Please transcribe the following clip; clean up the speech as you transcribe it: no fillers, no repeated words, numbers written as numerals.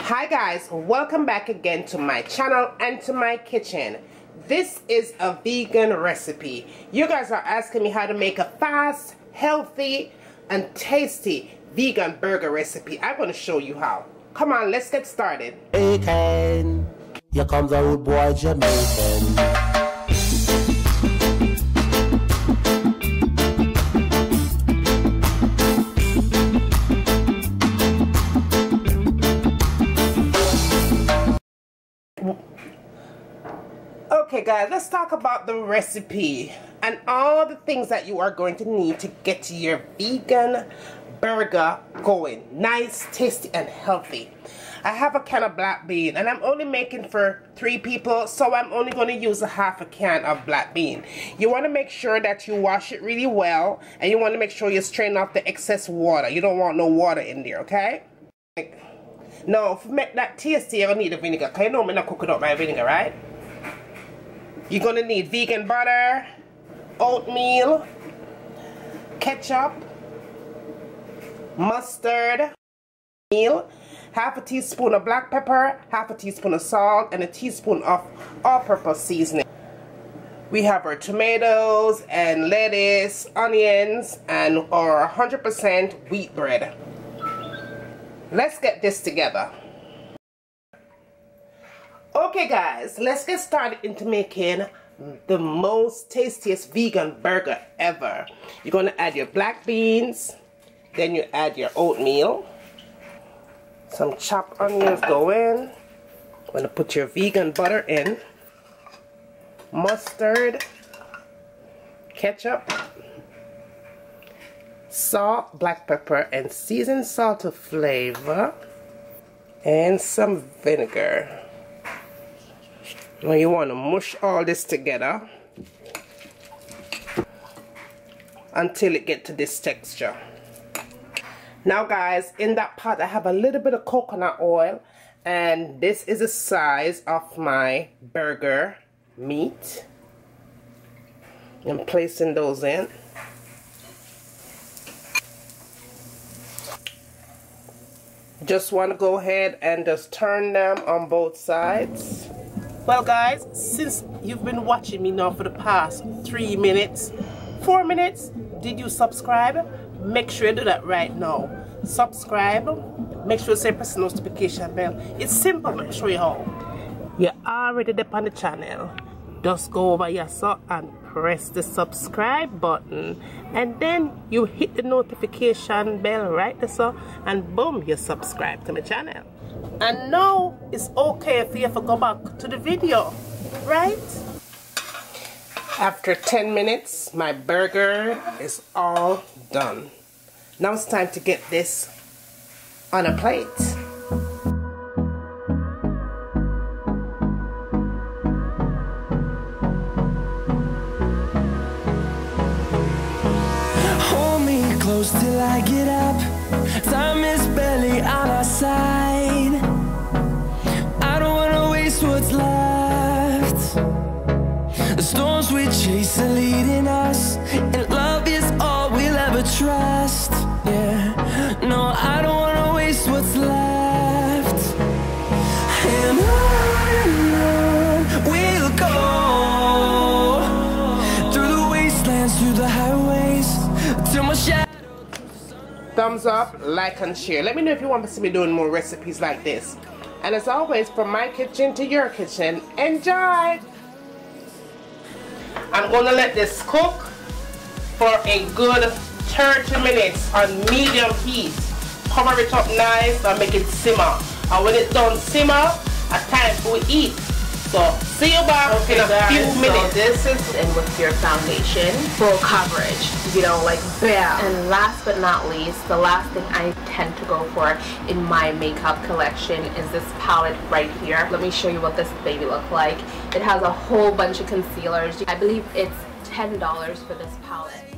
Hi guys, welcome back again to my channel and to my kitchen. This is a vegan recipe. You guys are asking me how to make a fast, healthy, and tasty vegan burger recipe. I'm going to show you how. Come on, let's get started. Jamaican, here comes the rude boy Jamaican. Okay guys, let's talk about the recipe and all the things that you are going to need to get your vegan burger going. Nice, tasty, and healthy. I have a can of black bean and I'm only making for 3 people, so I'm only going to use a half a can of black bean. You want to make sure that you wash it really well, and you want to make sure you strain off the excess water. You don't want no water in there, okay? Now, to make that tasty, you're going to need the vinegar, because you know I'm not cooking up my vinegar, right? You're going to need vegan butter, oatmeal, ketchup, mustard, meal, half a teaspoon of black pepper, half a teaspoon of salt, and a teaspoon of all-purpose seasoning. We have our tomatoes and lettuce, onions, and our 100% wheat bread. Let's get this together. Okay guys, let's get started into making the most tastiest vegan burger ever. You're going to add your black beans, then you add your oatmeal, some chopped onions go in, you're going to put your vegan butter in, mustard, ketchup, salt, black pepper, and seasoned salt to flavor, and some vinegar. Now you want to mush all this together until it gets to this texture. Now guys, in that pot I have a little bit of coconut oil, and this is the size of my burger meat. I'm placing those in. Just want to go ahead and just turn them on both sides. Well guys, since you've been watching me now for the past 3 minutes, 4 minutes, did you subscribe? Make sure you do that right now. Subscribe, make sure you say press the notification bell. It's simple, let me show you how. You're already up on the channel. Just go over here so and press the subscribe button, and then you hit the notification bell right there so, and boom, you subscribe to my channel. And now it's okay if you ever go back to the video, right? After 10 minutes, my burger is all done. Now it's time to get this on a plate. Hold me close till I get up. Time is barely on our side. I don't wanna waste what's left. The storms we chase are leading us, and love is all we'll ever trust. Yeah, no, I don't wanna waste what's left. And on we'll go, through the wastelands, through the highways, till my shadow. Thumbs up, like, and share. Let me know if you want to see me doing more recipes like this. And as always, from my kitchen to your kitchen, enjoy! I'm going to let this cook for a good 30 minutes on medium heat. Cover it up nice and make it simmer. And when it's done simmer, it's time for eat. So, see you back in a few minutes. So this is in with your foundation, full coverage, you know, like bam. And last but not least, the last thing I tend to go for in my makeup collection is this palette right here. Let me show you what this baby looks like. It has a whole bunch of concealers. I believe it's $10 for this palette.